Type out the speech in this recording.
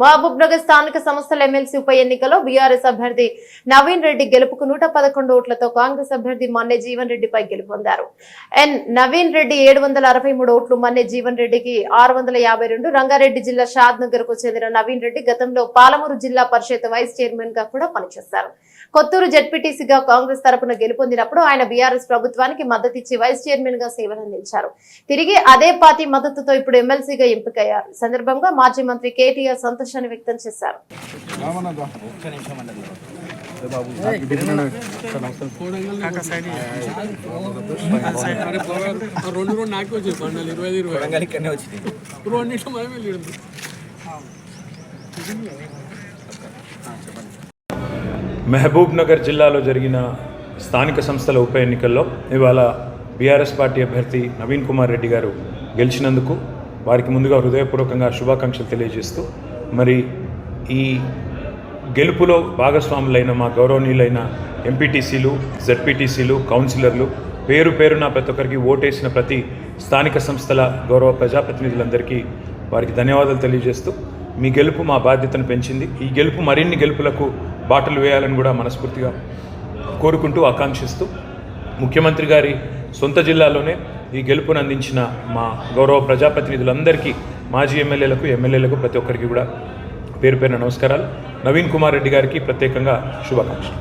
మహబూబ్నగర్ స్థానిక సంస్థల ఎమ్మెల్సీ ఉప ఎన్నికలో బీఆర్ఎస్ అభ్యర్థి నవీన్ రెడ్డి గెలుపుకు 111 ఓట్లతో కాంగ్రెస్ అభ్యర్థి మన్నె జీవన్ రెడ్డిపై గెలుపొందారు. నవీన్ రెడ్డి 763 ఓట్లు, మన్నె జీవన్ రెడ్డికి 652. రంగారెడ్డి జిల్లా షాద్ నగర్ కు చెందిన నవీన్ రెడ్డి గతంలో పాలమూరు జిల్లా పరిషత్ వైస్ చైర్మన్ గా కూడా పనిచేశారు. కొత్తూరు జెడ్పీటీసీగా కాంగ్రెస్ తరపున గెలుపొందినప్పుడు ఆయన బీఆర్ఎస్ ప్రభుత్వానికి మద్దతిచ్చి వైస్ చైర్మన్ గా సేవలందించారు. తిరిగి అదే పార్టీ మద్దతుతో ఇప్పుడు ఎమ్మెల్సీగా ఎంపికయ్యారు. సందర్భంగా మాజీ మంత్రి కేటీఆర్ సంతోషాన్ని వ్యక్తం చేశారు. మహబూబ్ నగర్ జిల్లాలో జరిగిన స్థానిక సంస్థల ఉప ఎన్నికల్లో ఇవాళ బీఆర్ఎస్ పార్టీ అభ్యర్థి నవీన్ కుమార్ రెడ్డి గారు గెలిచినందుకు వారికి ముందుగా హృదయపూర్వకంగా శుభాకాంక్షలు తెలియజేస్తూ, మరి ఈ గెలుపులో భాగస్వాములైన మా గౌరవనీయులైన ఎంపీటీసీలు, జెడ్పీటీసీలు, కౌన్సిలర్లు, పేరు పేరున ప్రతి ఒక్కరికి ఓటేసిన ప్రతి స్థానిక సంస్థల గౌరవ ప్రజాప్రతినిధులందరికీ వారికి ధన్యవాదాలు తెలియజేస్తూ, మీ గెలుపు మా బాధ్యతను పెంచింది. ఈ గెలుపు మరిన్ని గెలుపులకు బాటలు వేయాలని కూడా మనస్ఫూర్తిగా కోరుకుంటూ ఆకాంక్షిస్తూ, ముఖ్యమంత్రి గారి సొంత జిల్లాలోనే ఈ గెలుపును అందించిన మా గౌరవ ప్రజాప్రతినిధులందరికీ, మాజీ ఎమ్మెల్యేలకు ప్రతి ఒక్కరికి కూడా పేరు పేరున నమస్కారాలు. నవీన్ కుమార్ రెడ్డి గారికి ప్రత్యేకంగా శుభాకాంక్షలు.